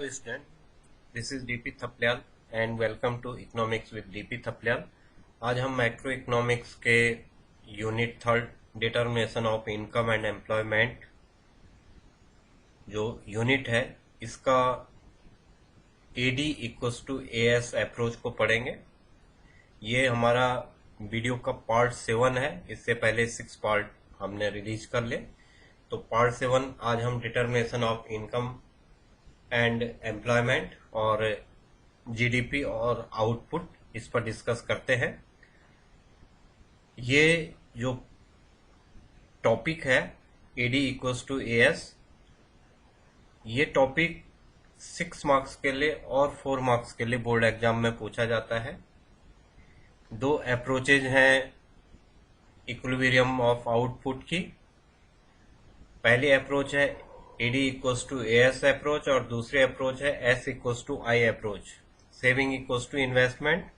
Student, this is DP Thapliyal and welcome to economics with DP Thapliyal. आज हम macroeconomics के unit third determination of income and employment जो unit है इसका AD equals to AS approach को पढ़ेंगे। ये हमारा वीडियो का पार्ट 7 है। इससे पहले 6 पार्ट हमने रिलीज कर ले, तो पार्ट 7 आज हम determination of income and employment और जीडीपी और आउटपुट इस पर डिस्कस करते हैं। ये जो टॉपिक है एडी इक्वल्स टू एएस, ये टॉपिक 6 मार्क्स के लिए और 4 मार्क्स के लिए बोर्ड एग्जाम में पूछा जाता है। दो अप्रोचेज हैं इक्विलिब्रियम ऑफ आउटपुट की। पहली अप्रोच है AD equals to AS approach और दूसरी अप्रोच है S equals to I approach, saving equals to investment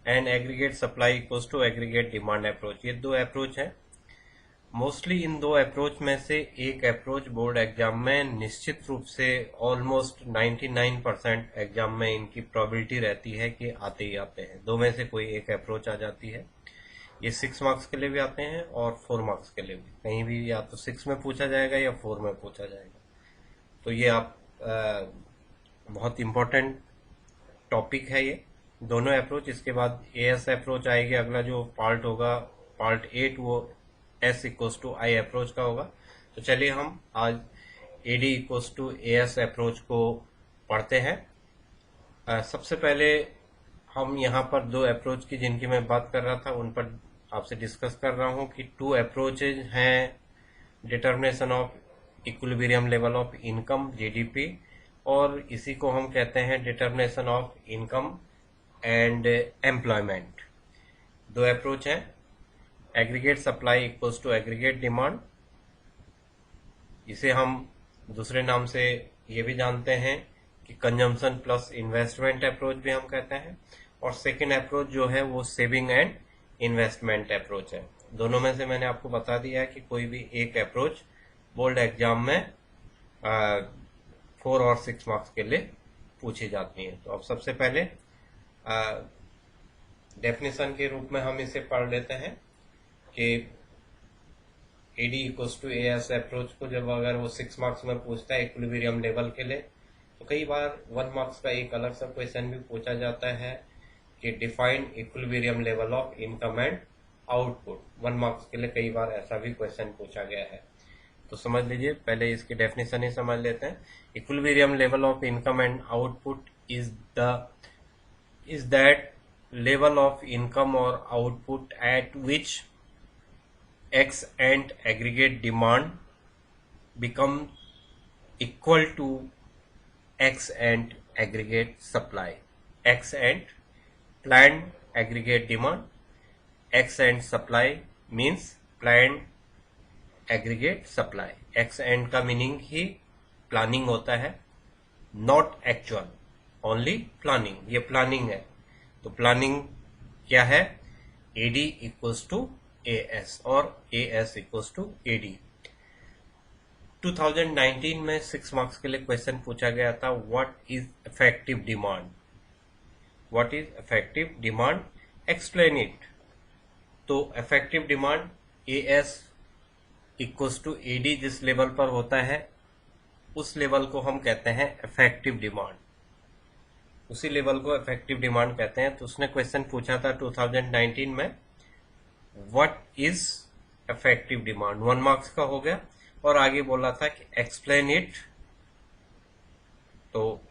and aggregate supply equals to aggregate demand approach. ये दो अप्रोच है। मोस्टली इन दो अप्रोच में से एक अप्रोच बोर्ड एग्जाम में निश्चित रूप से ऑलमोस्ट 99% एग्जाम में इनकी प्रोबेबिलिटी रहती है कि आते ही आते हैं। दो में से कोई एक अप्रोच आ जाती है। ये 6 मार्क्स के लिए भी आते हैं और 4 मार्क्स के लिए भी। कहीं भी या तो 6 में पूछा जाएगा या 4 में पूछा जाएगा। तो ये आप बहुत इम्पोर्टेंट टॉपिक है ये दोनों अप्रोच। इसके बाद एएस अप्रोच आएगी। अगला जो पार्ट होगा पार्ट 8, वो S equals to I approach का होगा। तो चलिए हम आज AD equals to AS approach को पढ़ते हैं। सबसे पहले हम यहाँ पर दो अप्रोच की जिनकी मैं बात कर रहा था उन पर आपसे डिस्कस कर रहा हूँ कि 2 अप्रोचेज हैं determination of equilibrium level of income GDP, और इसी को हम कहते हैं determination of income and employment. दो अप्रोच हैं, aggregate supply equals to aggregate demand, इसे हम दूसरे नाम से ये भी जानते हैं कि कंजम्पशन प्लस इन्वेस्टमेंट अप्रोच भी हम कहते हैं। और सेकेंड अप्रोच जो है वो सेविंग एंड इन्वेस्टमेंट अप्रोच है। दोनों में से मैंने आपको बता दिया है कि कोई भी एक अप्रोच बोर्ड एग्जाम में 4 और 6 मार्क्स के लिए पूछी जाती है। तो अब सबसे पहले डेफिनेशन के रूप में हम इसे पढ़ लेते हैं कि AD equals to AS approach को जब अगर वो 6 मार्क्स में पूछता है इक्विलिब्रियम लेवल के लिए, तो कई बार 1 मार्क्स का एक अलग सा क्वेश्चन भी पूछा जाता है कि define equilibrium level of income and output. 1 marks के लिए कई बार ऐसा भी क्वेश्चन पूछा गया है। तो समझ लीजिए, पहले इसकी डेफिनेशन ही समझ लेते हैं। Equilibrium level of income and output is that level of income or output at which X and aggregate demand become equal to X and aggregate supply. X and planned aggregate demand, X and supply means planned aggregate supply. X and का meaning ही planning होता है, not actual, only planning. ये planning है। तो planning क्या है? AD equals to as और as equals to AD. 2019 में 6 मार्क्स के लिए क्वेश्चन पूछा गया था, what is effective demand? What is effective demand? Explain it. तो effective demand AS equals to AD जिस लेवल पर होता है उस लेवल को हम कहते हैं इफेक्टिव डिमांड। उसी लेवल को इफेक्टिव डिमांड कहते हैं। तो उसने क्वेश्चन पूछा था 2019 में, what is effective demand? 1 marks का हो गया। और आगे बोला था कि एक्सप्लेन इट, तो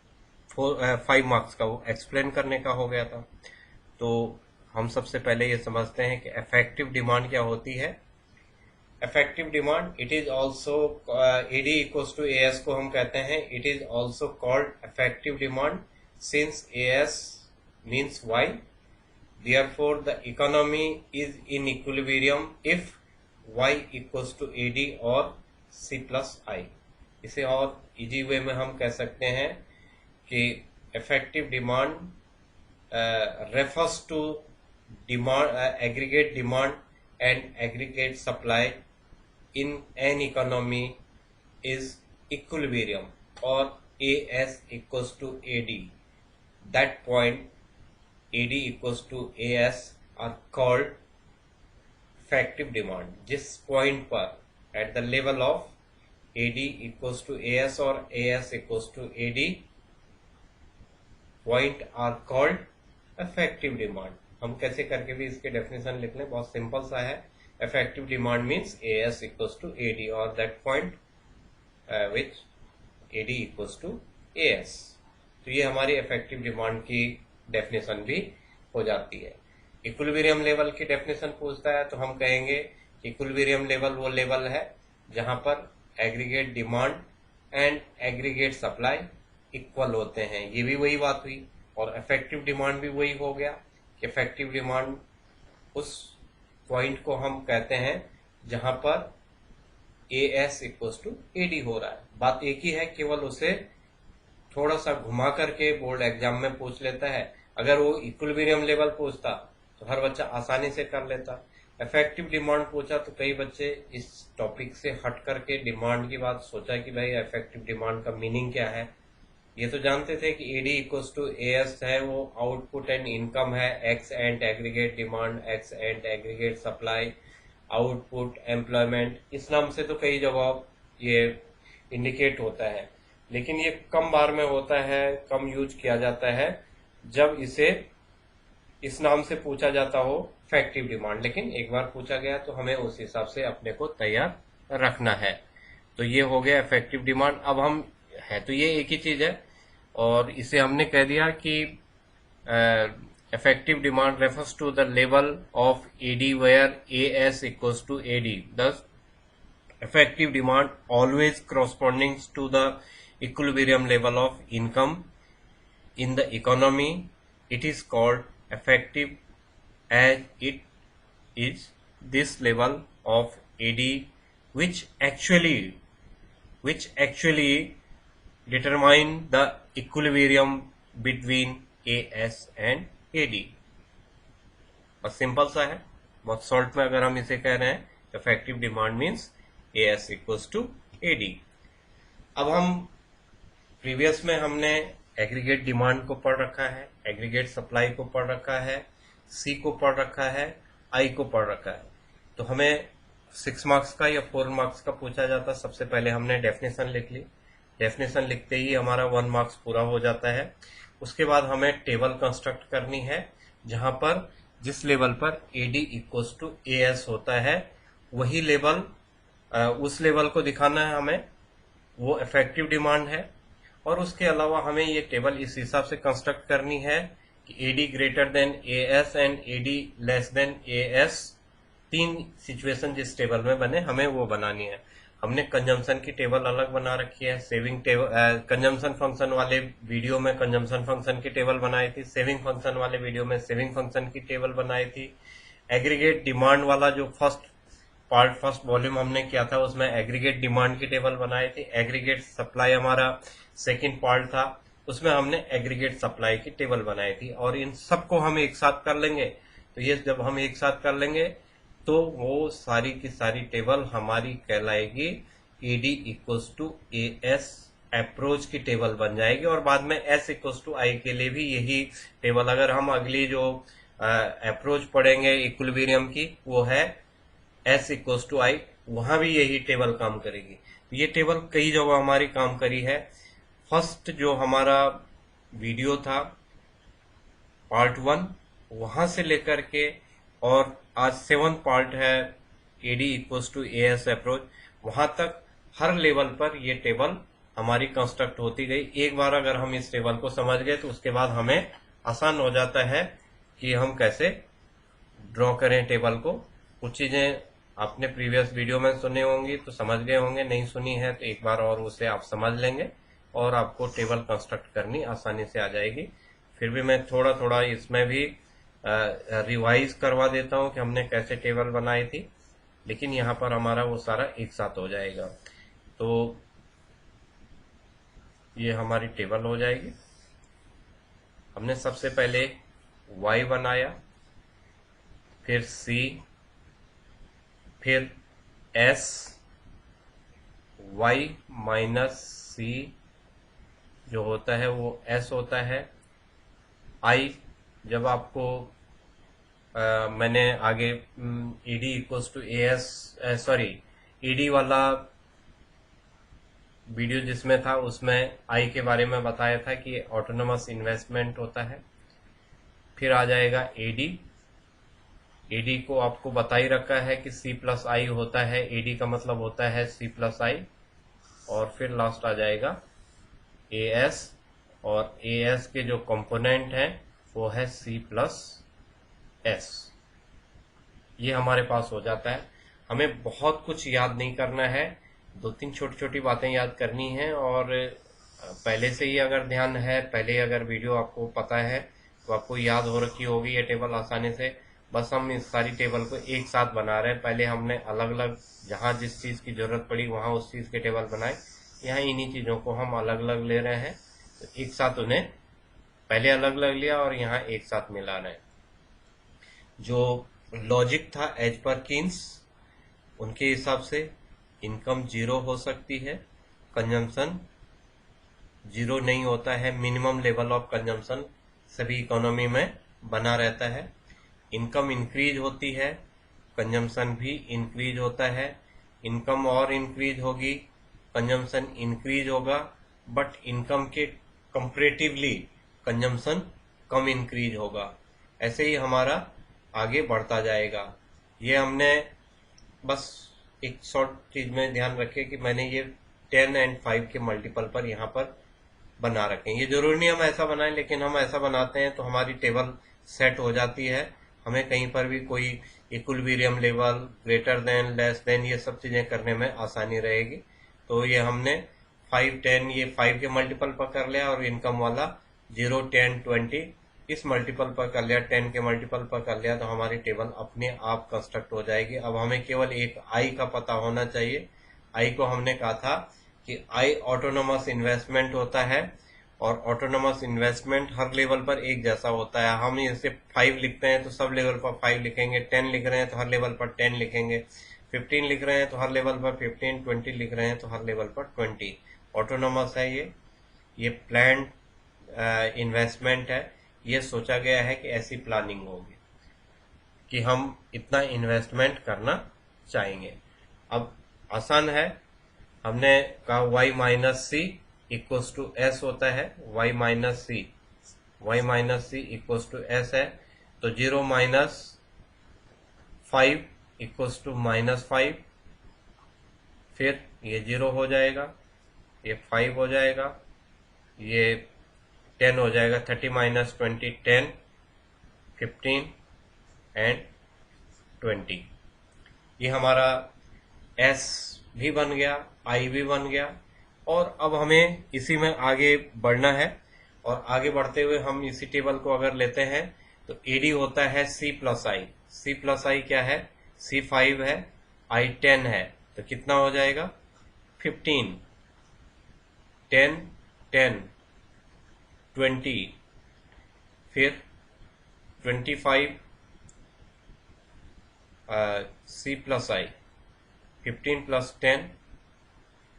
5 मार्क्स का वो एक्सप्लेन करने का हो गया था। तो हम सबसे पहले ये समझते हैं कि इफेक्टिव डिमांड क्या होती है। Effective demand, it is also AD equals to AS को हम कहते हैं, it is also called effective demand since AS means Y, therefore the economy is in equilibrium if Y equals to AD or C plus I। इसे और easy way में हम कह सकते हैं कि effective demand refers to demand aggregate demand and aggregate supply in an economy is equilibrium, और AS equals to AD, that point AD equals to AS are called effective demand. जिस point पर at the level of AD equals to AS और AS equals to AD point are called effective demand. हम कैसे करके भी इसके definition लिख लें, बहुत सिंपल सा है. effective demand means AS equals to AD or that point which AD equals to AS. तो ये हमारी इफेक्टिव डिमांड की डेफिनेशन भी हो जाती है. इक्विलिब्रियम लेवल की डेफिनेशन पूछता है तो हम कहेंगे इक्विलिब्रियम लेवल वो लेवल है जहां पर aggregate demand and aggregate supply equal होते हैं. ये भी वही बात हुई. और इफेक्टिव डिमांड भी वही हो गया कि इफेक्टिव डिमांड उस पॉइंट को हम कहते हैं जहां पर AS इक्वल्स टू AD हो रहा है. बात एक ही है, केवल उसे थोड़ा सा घुमा करके बोर्ड एग्जाम में पूछ लेता है. अगर वो इक्विलिब्रियम लेवल पूछता तो हर बच्चा आसानी से कर लेता. इफेक्टिव डिमांड पूछा तो कई बच्चे इस टॉपिक से हट करके डिमांड की बात सोचा कि भाई इफेक्टिव डिमांड का मीनिंग क्या है. ये तो जानते थे कि AD इक्वल्स टू AS है, वो आउटपुट एंड इनकम है. X and aggregate demand, x and aggregate supply, output, employment, इस नाम से तो कई जगह ये इंडिकेट होता है. लेकिन ये कम बार में होता है, कम यूज किया जाता है जब इसे इस नाम से पूछा जाता हो इफेक्टिव डिमांड. लेकिन एक बार पूछा गया तो हमें उस हिसाब से अपने को तैयार रखना है. तो ये हो गया इफेक्टिव डिमांड. अब हम है तो ये एक ही चीज है और इसे हमने कह दिया कि effective demand refers to the level of AD where AS equals to AD. Thus, effective demand always corresponding to the equilibrium level of income in the economy. It is called effective as it is this level of AD which actually determine the equilibrium between AS and AD. और simple सा है, बहुत short में अगर हम इसे कह रहे हैं effective demand means AS equals to AD. अब हम प्रीवियस में हमने एग्रीगेट डिमांड को पढ़ रखा है, एग्रीगेट सप्लाई को पढ़ रखा है, C को पढ़ रखा है, I को पढ़ रखा है. तो हमें 6 मार्क्स का या 4 मार्क्स का पूछा जाता. सबसे पहले हमने डेफिनेशन लिख ली. डेफिनेशन लिखते ही हमारा 1 मार्क्स पूरा हो जाता है. उसके बाद हमें टेबल कंस्ट्रक्ट करनी है जहां पर जिस लेवल पर AD इक्वल्स टू AS होता है वही लेवल, उस लेवल को दिखाना है हमें, वो इफेक्टिव डिमांड है. और उसके अलावा हमें ये टेबल इस हिसाब से कंस्ट्रक्ट करनी है कि AD greater than AS and AD less than AS. 3 situation जिस टेबल में बने हमें वो बनानी है. हमने कंजम्पशन की टेबल अलग बना रखी है. सेविंग टेबल, कंजम्पशन फंक्शन वाले वीडियो में कंजम्पशन फंक्शन की टेबल बनाई थी. सेविंग फंक्शन वाले वीडियो में सेविंग फंक्शन की टेबल बनाई थी. एग्रीगेट डिमांड वाला जो फर्स्ट वॉल्यूम हमने किया था उसमें एग्रीगेट डिमांड की टेबल बनाई थी. एग्रीगेट सप्लाई हमारा सेकेंड पार्ट था, उसमें हमने एग्रीगेट सप्लाई की टेबल बनाई थी. और इन सबको हम एक साथ कर लेंगे. तो ये जब हम एक साथ कर लेंगे तो वो सारी की सारी टेबल हमारी कहलाएगी AD equals to AS approach की टेबल बन जाएगी. और बाद में S इक्वल्स टू I के लिए भी यही टेबल, अगर हम अगली जो अप्रोच पढ़ेंगे इक्विलिब्रियम की वो है S इक्वल्स टू I, वहां भी यही टेबल काम करेगी. ये टेबल कई जगह हमारी काम करी है. फर्स्ट जो हमारा वीडियो था पार्ट 1, वहां से लेकर के और आज 7 पार्ट है AD equals to AS approach, वहां तक हर लेवल पर ये टेबल हमारी कंस्ट्रक्ट होती गई. एक बार अगर हम इस टेबल को समझ गए तो उसके बाद हमें आसान हो जाता है कि हम कैसे ड्रॉ करें टेबल को. कुछ चीजें आपने प्रीवियस वीडियो में सुनी होंगी तो समझ गए होंगे, नहीं सुनी है तो एक बार और उसे आप समझ लेंगे और आपको टेबल कंस्ट्रक्ट करनी आसानी से आ जाएगी. फिर भी मैं थोड़ा थोड़ा इसमें भी रिवाइज करवा देता हूं कि हमने कैसे टेबल बनाई थी, लेकिन यहाँ पर हमारा वो सारा एक साथ हो जाएगा. तो ये हमारी टेबल हो जाएगी. हमने सबसे पहले Y बनाया, फिर C, फिर S, Y माइनस C, जो होता है वो S होता है। I जब आपको मैंने आगे AD equals to AS, sorry, AD वाला वीडियो जिसमें था उसमें आई के बारे में बताया था कि ऑटोनोमस इन्वेस्टमेंट होता है। फिर आ जाएगा एडी। एडी को आपको बता ही रखा है कि सी प्लस आई होता है, एडी का मतलब होता है सी प्लस आई। और फिर लास्ट आ जाएगा एएस, और एएस के जो कंपोनेंट हैं वो है सी प्लस एस। ये हमारे पास हो जाता है। हमें बहुत कुछ याद नहीं करना है, 2-3 छोटी छोटी बातें याद करनी है। और पहले से ही अगर ध्यान है, पहले अगर वीडियो आपको पता है तो आपको याद हो रखी होगी ये टेबल आसानी से। बस हम इस सारी टेबल को एक साथ बना रहे हैं। पहले हमने अलग अलग जहाँ जिस चीज़ की ज़रूरत पड़ी वहाँ उस चीज़ के टेबल बनाए। यहाँ इन्हीं चीज़ों को हम अलग अलग ले रहे हैं, तो एक साथ उन्हें पहले अलग अलग लिया और यहाँ एक साथ मिला रहे हैं। जो लॉजिक था एज पर कीन्स, उनके हिसाब से इनकम जीरो हो सकती है, कंजम्पशन जीरो नहीं होता है। मिनिमम लेवल ऑफ कंजम्पशन सभी इकोनॉमी में बना रहता है। इनकम इंक्रीज होती है, कंजम्पशन भी इंक्रीज होता है। इनकम और इंक्रीज होगी, कंजम्पशन इंक्रीज होगा, बट इनकम के कंपैरेटिवली कंजम्पशन कम इंक्रीज होगा। ऐसे ही हमारा आगे बढ़ता जाएगा। ये हमने बस एक शॉर्ट चीज में ध्यान रखे कि मैंने ये 10 और 5 के मल्टीपल पर यहाँ पर बना रखे हैं। ये जरूरी नहीं हम ऐसा बनाएं, लेकिन हम ऐसा बनाते हैं तो हमारी टेबल सेट हो जाती है। हमें कहीं पर भी कोई equilibrium level, greater than, less than, ये सब चीजें करने में आसानी रहेगी। तो ये हमने 5, 10, ये 5 के मल्टीपल पर कर लिया, और इनकम वाला 0, 10, 20 इस मल्टीपल पर कर लिया, 10 के मल्टीपल पर कर लिया, तो हमारी टेबल अपने आप कंस्ट्रक्ट हो जाएगी। अब हमें केवल एक आई का पता होना चाहिए। आई को हमने कहा था कि आई ऑटोनोमस इन्वेस्टमेंट होता है, और ऑटोनोमस इन्वेस्टमेंट हर लेवल पर एक जैसा होता है। हम इसे 5 लिखते हैं तो सब लेवल पर 5 लिखेंगे, 10 लिख रहे हैं तो हर लेवल पर 10 लिखेंगे, 15 लिख रहे हैं तो हर लेवल पर 15, 20 लिख रहे हैं तो हर लेवल पर 20। ऑटोनोमस है ये प्लान्ड इन्वेस्टमेंट है। ये सोचा गया है कि ऐसी प्लानिंग होगी कि हम इतना इन्वेस्टमेंट करना चाहेंगे। अब आसान है, हमने कहा y minus C equals to S होता है। y minus C equals to S है, तो 0 माइनस 5 इक्वल्स टू -5। फिर ये 0 हो जाएगा, ये 5 हो जाएगा, ये 10 हो जाएगा। 30 माइनस 20 10, 15 एंड 20। ये हमारा S भी बन गया, I भी बन गया। और अब हमें इसी में आगे बढ़ना है, और आगे बढ़ते हुए हम इसी टेबल को अगर लेते हैं तो AD होता है C प्लस आई। C प्लस आई क्या है? C 5 है, I 10 है, तो कितना हो जाएगा? 15, 10, 10, 20, फिर 25 C प्लस आई, 15 प्लस 10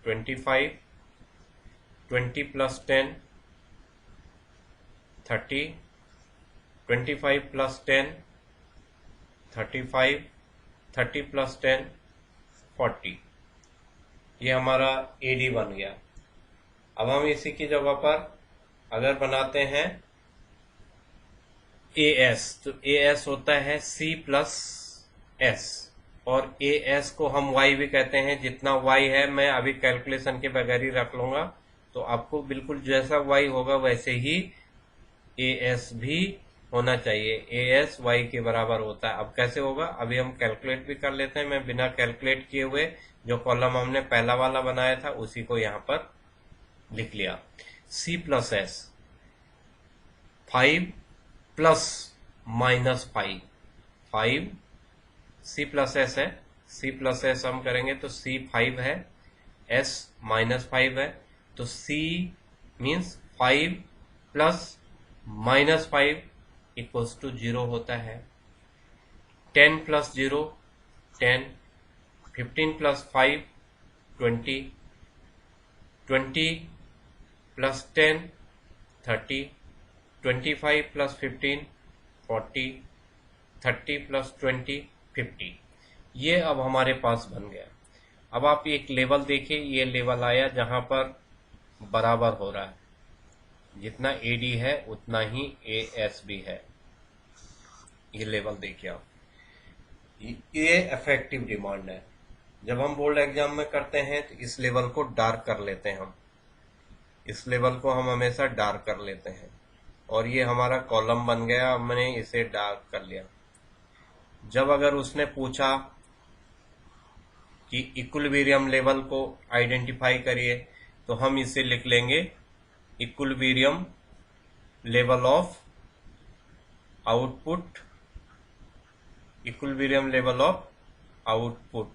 25, 20 प्लस 10 30, 25 प्लस 10 35, 30 प्लस 10 40। ये हमारा AD बन गया। अब हम इसी की जगह पर अगर बनाते हैं AS, तो AS होता है C प्लस S, और AS को हम Y भी कहते हैं। जितना Y है मैं अभी कैलकुलेशन के बगैर ही रख लूंगा, तो आपको बिल्कुल जैसा Y होगा वैसे ही AS भी होना चाहिए। AS Y के बराबर होता है। अब कैसे होगा, अभी हम कैलकुलेट भी कर लेते हैं। मैं बिना कैलकुलेट किए हुए जो कॉलम हमने पहला वाला बनाया था उसी को यहाँ पर लिख लिया। C plus S, 5 plus -5, 5 C plus S है। C प्लस S हम करेंगे तो C 5 है, S -5 है, तो C means 5 plus -5 equals to 0 होता है। 10 plus 0 10, 15 plus 5 20, 20 plus 10 30, 25 plus 15 40, 30 plus 20 50। ये अब हमारे पास बन गया। अब आप एक लेवल देखिए, ये लेवल आया जहां पर बराबर हो रहा है, जितना एडी है उतना ही एएस भी है। ये लेवल देखिए आप, ये इफेक्टिव डिमांड है। जब हम बोर्ड एग्जाम में करते हैं तो इस लेवल को डार्क कर लेते हैं हम, इस लेवल को हम हमेशा डार्क कर लेते हैं। और ये हमारा कॉलम बन गया, हमने इसे डार्क कर लिया। जब अगर उसने पूछा कि इक्विलिब्रियम लेवल को आइडेंटिफाई करिए, तो हम इसे लिख लेंगे equilibrium level of output, equilibrium level of output.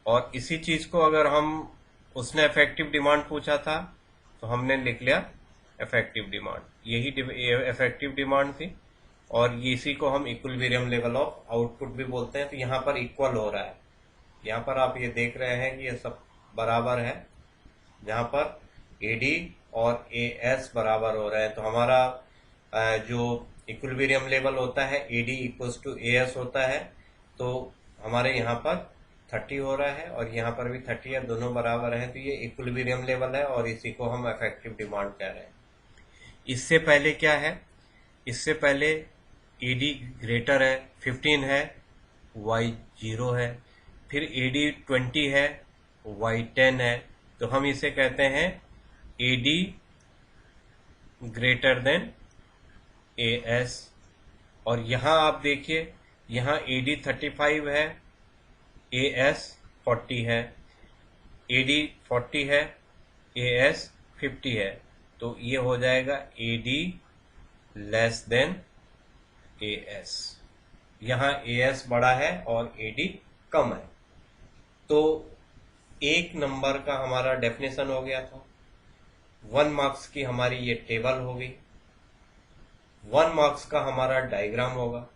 और इसी चीज को अगर हम, उसने इफेक्टिव डिमांड पूछा था तो हमने लिख लिया इफेक्टिव डिमांड, यही इफेक्टिव डिमांड थी। और इसी को हम इक्विलिब्रियम लेवल ऑफ आउटपुट भी बोलते हैं। तो यहाँ पर इक्वल हो रहा है, यहाँ पर आप ये देख रहे हैं कि ये सब बराबर है, जहाँ पर एडी और एएस बराबर हो रहे हैं। तो हमारा जो इक्विलिब्रियम लेवल होता है एडी इक्वल्स टू एएस होता है। तो हमारे यहाँ पर 30 हो रहा है और यहाँ पर भी 30 है, दोनों बराबर हैं। तो ये इक्विलिब्रियम लेवल है और इसी को हम इफेक्टिव डिमांड कह रहे हैं। इससे पहले क्या है, इससे पहले एडी ग्रेटर है 15 है, वाई 0 है, फिर एडी 20 है, वाई 10 है। तो हम इसे कहते हैं एडी ग्रेटर देन एएस। और यहां आप देखिए, यहां एडी 35 है, एएस 40 है, एडी 40 है, एएस 50 है। तो ये हो जाएगा एडी लेस देन एएस। यहाँ एएस बड़ा है और एडी कम है। तो एक नंबर का हमारा डेफिनेशन हो गया था। 1 मार्क्स की हमारी ये टेबल होगी, 1 मार्क्स का हमारा डायग्राम होगा।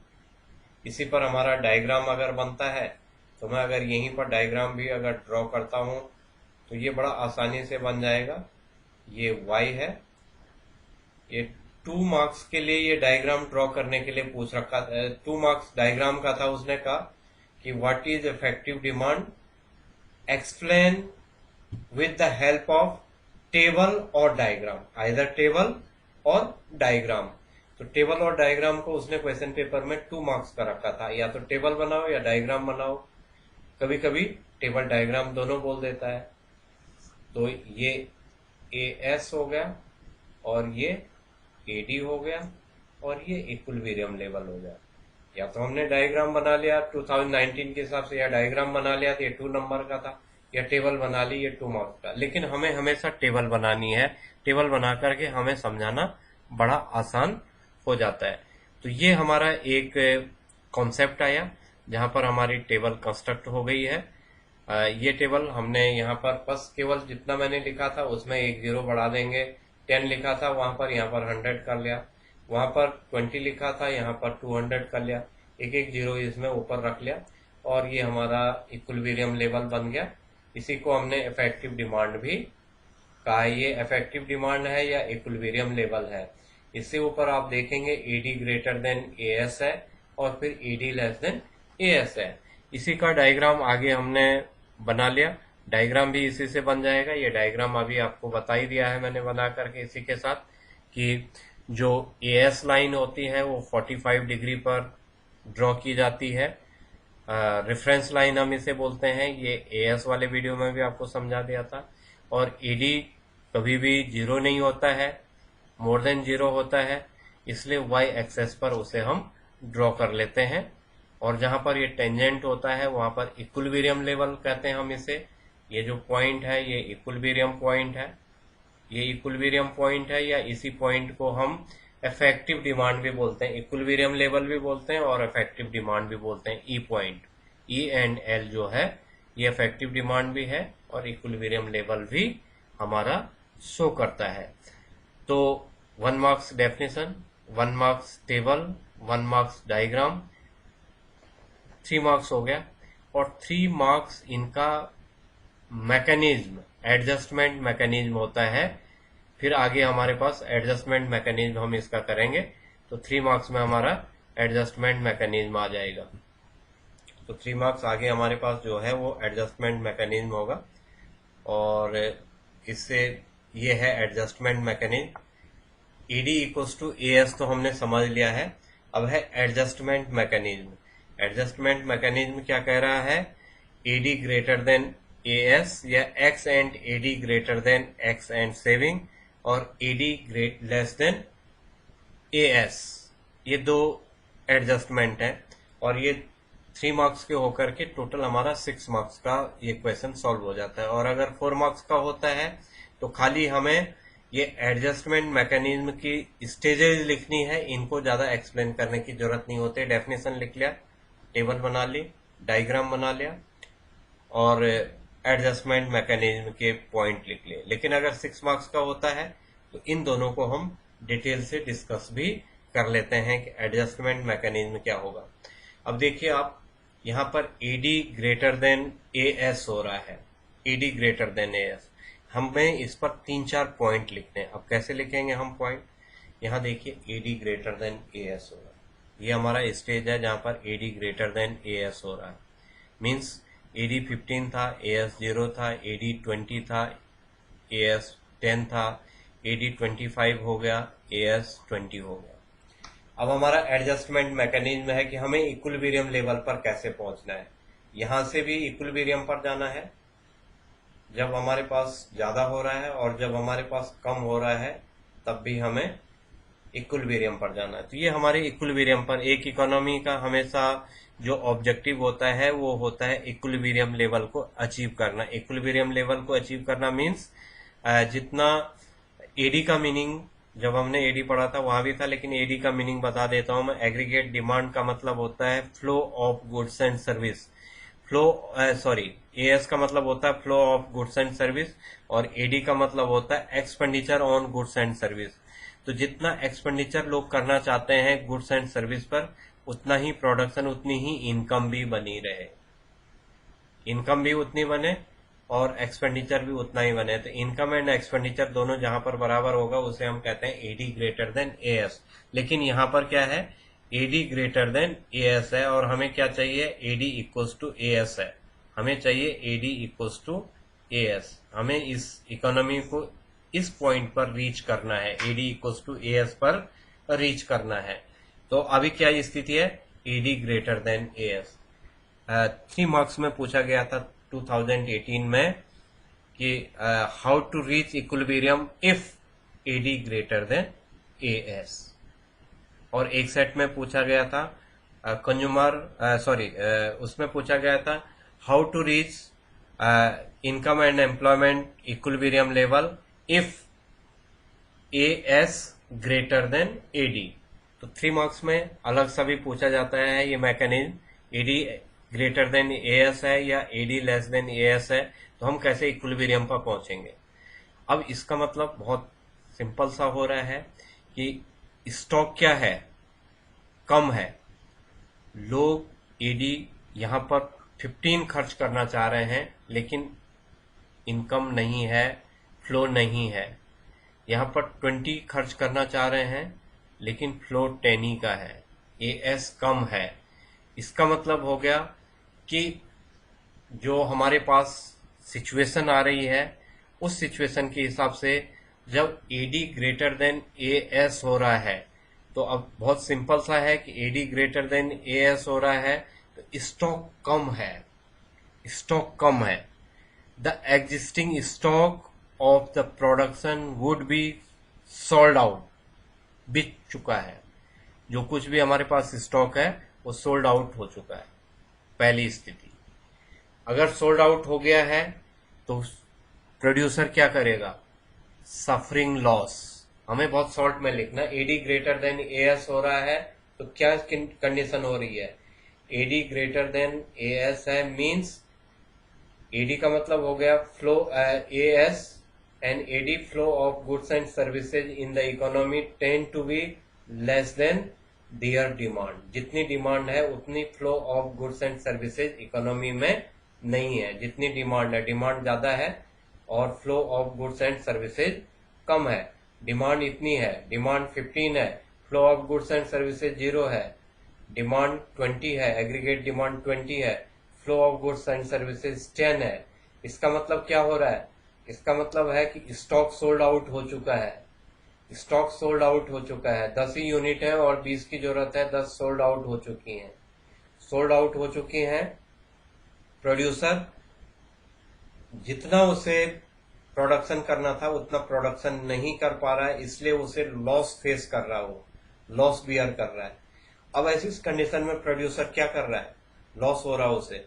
इसी पर हमारा डायग्राम अगर बनता है तो मैं अगर यहीं पर डायग्राम भी अगर ड्रॉ करता हूं तो ये बड़ा आसानी से बन जाएगा। ये y है, ये 2 मार्क्स के लिए ये डायग्राम ड्रॉ करने के लिए पूछ रखा, 2 मार्क्स डायग्राम का था। उसने कहा कि what is effective demand, explain with the help of table और डायग्राम, आइदर टेबल और डायग्राम। तो टेबल और डायग्राम को उसने क्वेश्चन पेपर में 2 मार्क्स का रखा था, या तो टेबल बनाओ या डायग्राम बनाओ। कभी कभी टेबल डायग्राम दोनों बोल देता है। तो ये एएस हो गया और ये एडी हो गया और ये इक्विलिब्रियम लेवल हो गया। या तो हमने डायग्राम बना लिया 2019 के हिसाब से, या डायग्राम बना लिया तो ये 2 नंबर का था, या टेबल बना ली ये 2 मार्क्स का। लेकिन हमें हमेशा टेबल बनानी है, टेबल बना करके हमें समझाना बड़ा आसान हो जाता है। तो ये हमारा एक कॉन्सेप्ट आया जहां पर हमारी टेबल कंस्ट्रक्ट हो गई है। ये टेबल हमने यहाँ पर बस केवल जितना मैंने लिखा था उसमें 1 0 बढ़ा देंगे। 10 लिखा था वहां पर, यहाँ पर 100 कर लिया। वहां पर 20 लिखा था, यहाँ पर 200 कर लिया। एक एक जीरो इसमें ऊपर रख लिया और ये हमारा इक्विलिब्रियम लेवल बन गया। इसी को हमने इफेक्टिव डिमांड भी कहा। ये इफेक्टिव डिमांड है या इक्विलिब्रियम लेवल है। इससे ऊपर आप देखेंगे एडी ग्रेटर देन एएस है और फिर एडी लेस देन एएस है। इसी का डायग्राम आगे हमने बना लिया, डायग्राम भी इसी से बन जाएगा। ये डायग्राम अभी आपको बता ही दिया है मैंने बना करके इसी के साथ, कि जो एएस लाइन होती है वो 45 डिग्री पर ड्रॉ की जाती है। रेफरेंस लाइन हम इसे बोलते हैं, ये एएस वाले वीडियो में भी आपको समझा दिया था। और एडी कभी भी 0 नहीं होता है, मोर देन 0 होता है, इसलिए वाई एक्सेस पर उसे हम ड्रॉ कर लेते हैं। और जहां पर ये टेंजेंट होता है वहां पर इक्विलिब्रियम लेवल कहते हैं हम इसे। ये जो पॉइंट है ये इक्विलिब्रियम पॉइंट है, ये इक्विलिब्रियम पॉइंट है, या इसी पॉइंट को हम इफेक्टिव डिमांड भी बोलते हैं, इक्विलिब्रियम लेवल भी बोलते हैं और इफेक्टिव डिमांड भी बोलते हैं। ई पॉइंट, ई एंड एल जो है ये इफेक्टिव डिमांड भी है और इक्विलिब्रियम लेवल भी हमारा शो करता है। तो 1 marks definition, 1 marks table, 1 marks diagram, 3 marks हो गया। और 3 मार्क्स इनका मैकेनिज्म, एडजस्टमेंट मैकेनिज्म होता है फिर आगे हमारे पास एडजस्टमेंट मैकेनिज्म हम इसका करेंगे, तो 3 मार्क्स में हमारा एडजस्टमेंट मैकेनिज्म आ जाएगा। तो 3 मार्क्स आगे हमारे पास जो है वो एडजस्टमेंट मैकेनिज्म होगा, और इससे ये है adjustment mechanism. AD equals to A S तो हमने समझ लिया है। अब है एडजस्टमेंट मैकेनिज्म। एडजस्टमेंट मैकेनिज्म क्या कह रहा है? ED greater than A S, या X and ED greater than X and saving, और ED great less than A S. ये दो एडजस्टमेंट है, और ये 3 मार्क्स के होकर के टोटल हमारा 6 मार्क्स का ये क्वेश्चन सॉल्व हो जाता है। और अगर 4 मार्क्स का होता है तो खाली हमें ये एडजस्टमेंट मैकेनिज्म की स्टेजेस लिखनी है, इनको ज्यादा एक्सप्लेन करने की जरूरत नहीं होती। डेफिनेशन लिख लिया, टेबल बना ली, डायग्राम बना लिया, और एडजस्टमेंट मैकेनिज्म के पॉइंट लिख लिए। लेकिन अगर 6 मार्क्स का होता है तो इन दोनों को हम डिटेल से डिस्कस भी कर लेते हैं कि एडजस्टमेंट मैकेनिज्म क्या होगा। अब देखिए आप, यहाँ पर AD greater than A S हो रहा है, AD greater than A S. हमें इस पर 3-4 पॉइंट लिखने हैं। अब कैसे लिखेंगे हम पॉइंट? यहाँ देखिए AD greater than A S हो रहा है, ये हमारा स्टेज है जहाँ पर AD greater than A S हो रहा है। मीन्स एडी 15 था, ए एस 0 था, एडी 20 था, ए एस 10 था, एडी 25 हो गया, ए एस 20 हो गया। अब हमारा एडजस्टमेंट मैकेनिज्म है कि हमें इक्विलिब्रियम लेवल पर कैसे पहुंचना है। यहां से भी इक्विलिब्रियम पर जाना है जब हमारे पास ज्यादा हो रहा है, और जब हमारे पास कम हो रहा है तब भी हमें इक्विलिब्रियम पर जाना है। तो ये हमारे इक्विलिब्रियम पर, एक इकोनॉमी का हमेशा जो ऑब्जेक्टिव होता है वो होता है इक्विलिब्रियम लेवल को अचीव करना। इक्विलिब्रियम लेवल को अचीव करना मीन्स जितना एडी का मीनिंग जब हमने एडी पढ़ा था वहां भी था, लेकिन एडी का मीनिंग बता देता हूं मैं। एग्रीगेट डिमांड का मतलब होता है flow of goods and service. As का मतलब होता है flow of goods and service, और एडी का मतलब होता है expenditure on goods and service. तो जितना एक्सपेंडिचर लोग करना चाहते हैं गुड्स एंड सर्विस पर, उतना ही प्रोडक्शन, उतनी ही इनकम भी बनी रहे। इनकम भी उतनी बने और एक्सपेंडिचर भी उतना ही बने। तो इनकम एंड एक्सपेंडिचर दोनों जहां पर बराबर होगा उसे हम कहते हैं AD greater than A S. लेकिन यहां पर क्या है? AD greater than A S है, और हमें क्या चाहिए? AD equals to A S है। हमें चाहिए AD equals to A S. हमें इस इकोनॉमी को इस पॉइंट पर रीच करना है, AD equals to A S पर रीच करना है। तो अभी क्या स्थिति है? AD greater than A S. 3 marks में पूछा गया था 2018 में कि how to reach equilibrium if AD greater than A S. और एक सेट में पूछा गया था उसमें पूछा गया था how to reach income and employment equilibrium level if A S greater than AD. तो 3 मार्क्स में अलग सा भी पूछा जाता है ये mechanism, AD greater than A S है या AD less than A S है, तो हम कैसे इक्विलिब्रियम पर पहुंचेंगे। अब इसका मतलब बहुत सिंपल सा हो रहा है कि स्टॉक क्या है? कम है। लोग एडी यहां पर 15 खर्च करना चाह रहे हैं, लेकिन इनकम नहीं है, फ्लो नहीं है। यहां पर 20 खर्च करना चाह रहे हैं, लेकिन फ्लो 10 ही का है, ए एस कम है। इसका मतलब हो गया कि जो हमारे पास सिचुएशन आ रही है उस सिचुएशन के हिसाब से जब AD greater than A S हो रहा है, तो अब बहुत सिंपल सा है कि AD greater than A S हो रहा है तो स्टॉक कम है, स्टॉक कम है। The existing stock of the production would be sold out, बिक चुका है। जो कुछ भी हमारे पास स्टॉक है वो सोल्ड आउट हो चुका है, पहली स्थिति। अगर सोल्ड आउट हो गया है तो प्रोड्यूसर क्या करेगा? Suffering loss. हमें बहुत शॉर्ट में लिखना, AD greater than A S हो रहा है तो क्या कंडीशन हो रही है? AD greater than A S है, मीन्स एडी का मतलब हो गया flow A S and AD flow of goods and services in the economy tend to be less than their demand. जितनी डिमांड है उतनी flow of goods and services economy में नहीं है। जितनी डिमांड है, डिमांड ज्यादा है और flow of goods and services कम है, डिमांड इतनी है, डिमांड 15 है, flow of goods and services 0 है, डिमांड 20 है, एग्रीगेट डिमांड 20 है, flow of goods and services 10 है। इसका मतलब क्या हो रहा है? इसका मतलब है कि स्टॉक सोल्ड आउट हो चुका है, स्टॉक सोल्ड आउट हो चुका है। 10 ही यूनिट है और 20 की जरूरत है, 10 सोल्ड आउट हो चुकी हैं, सोल्ड आउट हो चुकी हैं। प्रोड्यूसर जितना उसे प्रोडक्शन करना था उतना प्रोडक्शन नहीं कर पा रहा है, इसलिए उसे लॉस फेस कर रहा है, वो लॉस बियर कर रहा है। अब ऐसी कंडीशन में प्रोड्यूसर क्या कर रहा है? लॉस हो रहा है उसे,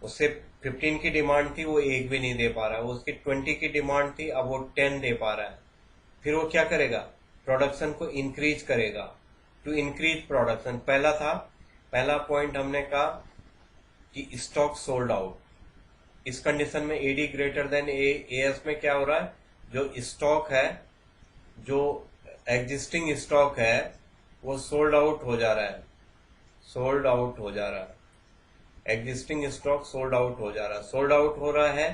उससे 15 की डिमांड थी, वो एक भी नहीं दे पा रहा है, उसकी 20 की डिमांड थी, अब वो 10 दे पा रहा है। फिर वो क्या करेगा? प्रोडक्शन को इंक्रीज करेगा, टू इंक्रीज प्रोडक्शन। पहला पॉइंट हमने कहा कि स्टॉक सोल्ड आउट। इस कंडीशन में एडी ग्रेटर देन एएस में क्या हो रहा है? जो स्टॉक है, जो एग्जिस्टिंग स्टॉक है, वो सोल्ड आउट हो जा रहा है, सोल्ड आउट हो जा रहा है, एग्जिस्टिंग स्टॉक सोल्ड आउट हो जा रहा है, सोल्ड आउट हो रहा है।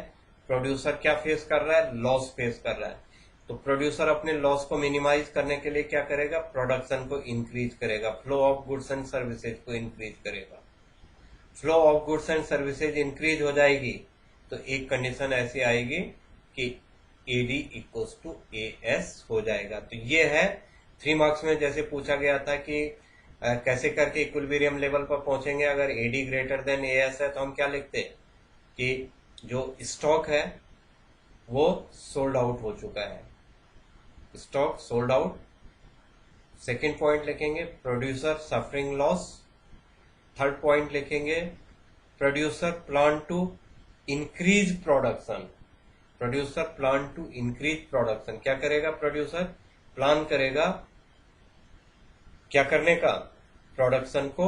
प्रोड्यूसर क्या फेस कर रहा है? लॉस फेस कर रहा है। तो प्रोड्यूसर अपने लॉस को मिनिमाइज करने के लिए क्या करेगा? प्रोडक्शन को इंक्रीज करेगा, flow of goods and services को इंक्रीज करेगा। Flow of goods and services increase हो जाएगी तो एक कंडीशन ऐसी आएगी कि एडी इक्वल्स टू एएस हो जाएगा। तो ये है 3 मार्क्स में जैसे पूछा गया था कि कैसे करके इक्विलिब्रियम लेवल पर पहुंचेंगे। अगर एडी ग्रेटर देन एएस है तो हम क्या लिखते कि जो स्टॉक है वो सोल्ड आउट हो चुका है, stock sold out. Second point लिखेंगे producer suffering loss. Third point लिखेंगे producer plan to increase production, producer plan to increase production. क्या करेगा? प्रोड्यूसर प्लान करेगा क्या करने का? प्रोडक्शन को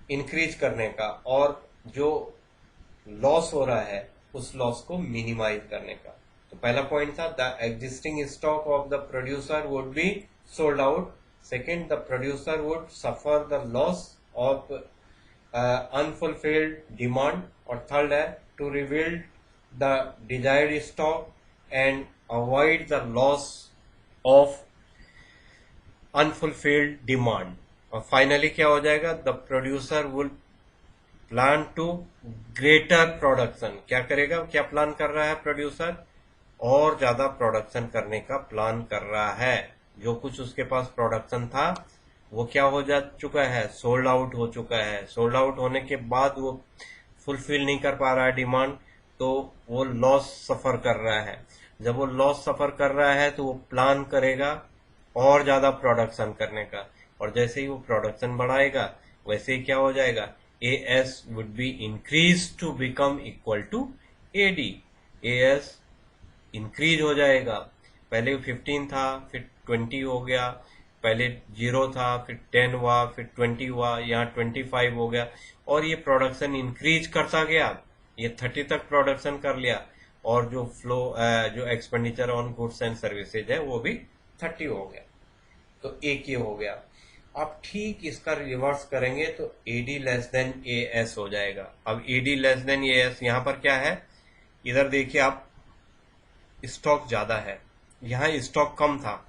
इंक्रीज करने का, और जो लॉस हो रहा है उस लॉस को मिनिमाइज करने का। तो पहला पॉइंट था the existing stock of the producer would be sold out. Second, the producer would suffer the loss of unfulfilled demand. और थर्ड है to rebuild the desired stock and avoid the loss of unfulfilled demand. और finally क्या हो जाएगा? The producer will plan to greater production. क्या करेगा? क्या plan कर रहा है प्रोड्यूसर? और ज्यादा प्रोडक्शन करने का प्लान कर रहा है। जो कुछ उसके पास प्रोडक्शन था वो क्या हो जा चुका है? सोल्ड आउट हो चुका है। सोल्ड आउट होने के बाद वो फुलफिल नहीं कर पा रहा है डिमांड, तो वो लॉस सफर कर रहा है। जब वो लॉस सफर कर रहा है तो वो प्लान करेगा और ज्यादा प्रोडक्शन करने का, और जैसे ही वो प्रोडक्शन बढ़ाएगा वैसे ही क्या हो जाएगा? A S would be increase to become equal to AD. A S increase हो जाएगा, पहले 15 था फिर 20 हो गया, पहले 0 था फिर 10 हुआ फिर 20 हुआ, यहाँ 25 हो गया, और ये प्रोडक्शन इंक्रीज करता गया, ये 30 तक प्रोडक्शन कर लिया, और जो जो expenditure on goods and services है वो भी 30 हो गया। तो एक ये हो गया। आप ठीक इसका रिवर्स करेंगे तो AD less than A S हो जाएगा। अब AD less than A S यहाँ पर क्या है? इधर देखिए आप, स्टॉक ज्यादा है, यहाँ स्टॉक कम था,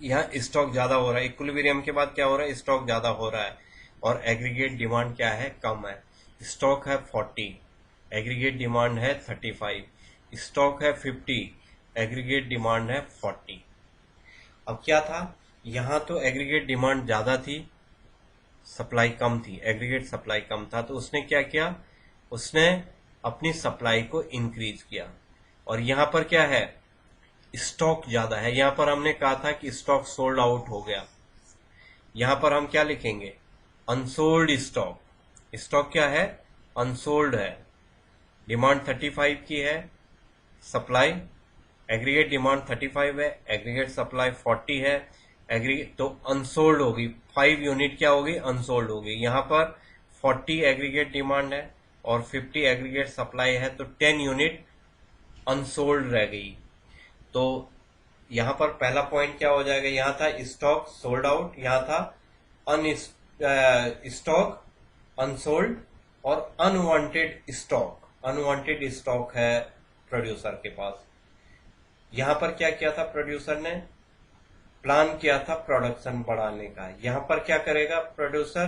यहाँ स्टॉक ज्यादा हो रहा है। इक्विलिब्रियम के बाद क्या हो रहा है? स्टॉक ज्यादा हो रहा है, और एग्रीगेट डिमांड क्या है? कम है। स्टॉक है 40, एग्रीगेट डिमांड है 35, स्टॉक है 50, एग्रीगेट डिमांड है 40। अब क्या था? यहाँ तो एग्रीगेट डिमांड ज्यादा थी, सप्लाई कम थी, एग्रीगेट सप्लाई कम था, तो उसने क्या किया? उसने अपनी सप्लाई को इंक्रीज किया। और यहाँ पर क्या है? स्टॉक ज्यादा है। यहाँ पर हमने कहा था कि स्टॉक सोल्ड आउट हो गया, यहाँ पर हम क्या लिखेंगे? Unsold stock. स्टॉक क्या है? अनसोल्ड है। डिमांड 35 की है, सप्लाई एग्रीगेट डिमांड 35 है, एग्रीगेट सप्लाई 40 है, एग्रीगेट तो अनसोल्ड होगी, 5 यूनिट क्या होगी? अनसोल्ड होगी। यहाँ पर 40 एग्रीगेट डिमांड है और 50 एग्रीगेट सप्लाई है, तो 10 यूनिट अनसोल्ड रह गई। तो यहाँ पर पहला पॉइंट क्या हो जाएगा? यहाँ था स्टॉक सोल्ड आउट, यहाँ था अन स्टॉक अनसोल्ड, और अनवांटेड स्टॉक, अनवांटेड स्टॉक है प्रोड्यूसर के पास। यहां पर क्या किया था प्रोड्यूसर ने, प्लान किया था प्रोडक्शन बढ़ाने का। यहां पर क्या करेगा प्रोड्यूसर,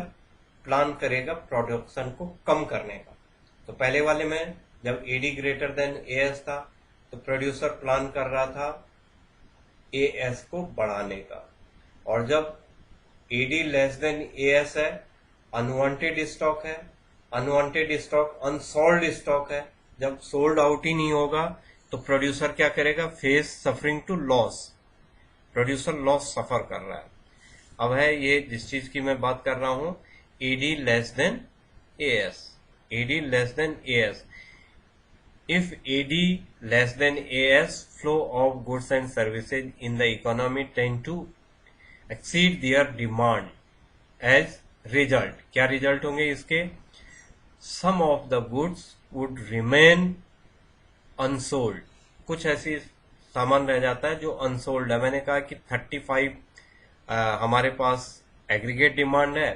प्लान करेगा प्रोडक्शन को कम करने का। तो पहले वाले में जब एडी ग्रेटर देन एएस था तो प्रोड्यूसर प्लान कर रहा था एएस को बढ़ाने का, और जब एडी लेस देन एएस है, अनवांटेड स्टॉक है, अनवांटेड स्टॉक अनसोल्ड स्टॉक है, जब सोल्ड आउट ही नहीं होगा तो प्रोड्यूसर क्या करेगा, face suffering to loss, producer loss suffer कर रहा है। अब है ये जिस चीज की मैं बात कर रहा हूं, AD less than AS, AD less than AS. If AD less than AS, flow of goods and services in the economy tend to exceed their demand. As result, क्या result होंगे इसके, some of the goods would remain unsold, कुछ ऐसी सामान रह जाता है जो अनसोल्ड है। मैंने कहा कि 35 हमारे पास एग्रीगेट डिमांड है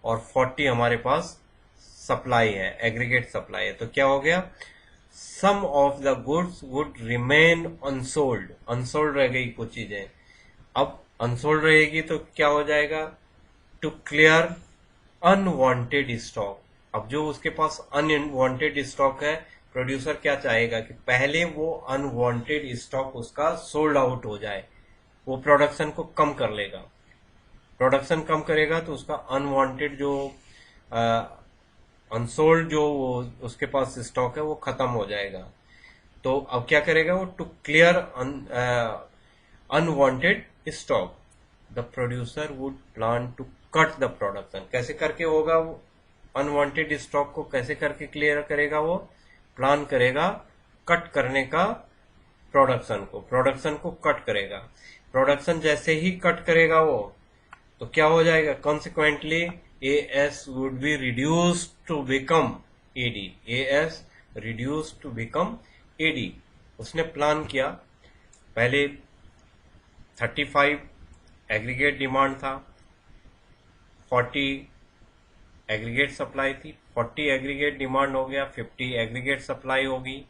और 40 हमारे पास सप्लाई है, एग्रीगेट सप्लाई है। तो क्या हो गया, some of the goods would remain unsold, unsold रह गई कुछ चीजें। अब अनसोल्ड रहेगी तो क्या हो जाएगा, टू क्लियर अनवांटेड स्टॉक। अब जो उसके पास अनवांटेड स्टॉक है, प्रोड्यूसर क्या चाहेगा कि पहले वो अनवांटेड स्टॉक उसका सोल्ड आउट हो जाए, वो प्रोडक्शन को कम कर लेगा। प्रोडक्शन कम करेगा तो उसका अनवांटेड जो अनसोल्ड जो उसके पास स्टॉक है वो खत्म हो जाएगा। तो अब क्या करेगा वो, to clear unwanted stock, the producer would plan to cut the production. कैसे करके होगा वो, अनवांटेड स्टॉक को कैसे करके क्लियर करेगा, वो प्लान करेगा कट करने का प्रोडक्शन को, प्रोडक्शन को कट करेगा। प्रोडक्शन जैसे ही कट करेगा वो, तो क्या हो जाएगा, consequently AS would be reduced to become AD, AS reduced to become AD। उसने प्लान किया, पहले 35 एग्रीगेट डिमांड था, 40 एग्रीगेट सप्लाई थी, 40 एग्रीगेट डिमांड हो गया, 50 एग्रीगेट सप्लाई होगी।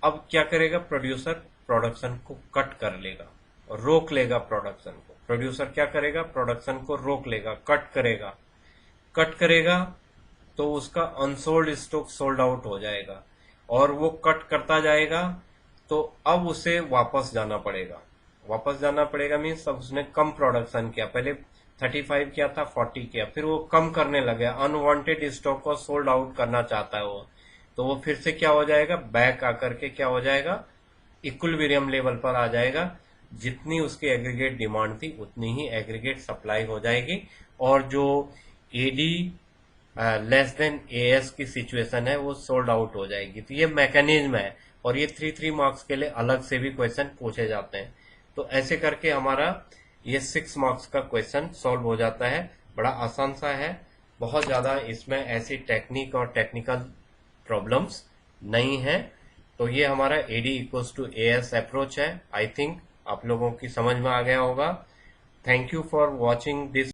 अब क्या करेगा प्रोड्यूसर, प्रोडक्शन को कट कर लेगा, रोक लेगा प्रोडक्शन को। प्रोड्यूसर क्या करेगा, प्रोडक्शन को रोक लेगा, कट करेगा। कट करेगा तो उसका अनसोल्ड स्टॉक सोल्ड आउट हो जाएगा, और वो कट करता जाएगा तो अब उसे वापस जाना पड़ेगा। वापस जाना पड़ेगा मीन्स अब उसने कम प्रोडक्शन किया, पहले 35 किया था 40 किया, फिर वो कम करने लगे, अनवांटेड स्टॉक को सोल्ड आउट करना चाहता है वो, तो वो फिर से क्या हो जाएगा, बैक आकर के क्या हो जाएगा, इक्विलिब्रियम लेवल पर आ जाएगा। जितनी उसकी एग्रीगेट डिमांड थी उतनी ही एग्रीगेट सप्लाई हो जाएगी, और जो एडी लेस देन एएस की सिचुएशन है वो सोल्ड आउट हो जाएगी। तो ये मैकेनिज्म है, और ये 3 मार्क्स के लिए अलग से भी क्वेश्चन पूछे जाते हैं। तो ऐसे करके हमारा ये 6 मार्क्स का क्वेश्चन सॉल्व हो जाता है। बड़ा आसान सा है, बहुत ज्यादा इसमें ऐसी टेक्निक और टेक्निकल प्रॉब्लम्स नहीं है। तो ये हमारा AD equals to AS approach है। आई थिंक आप लोगों की समझ में आ गया होगा। Thank you for watching this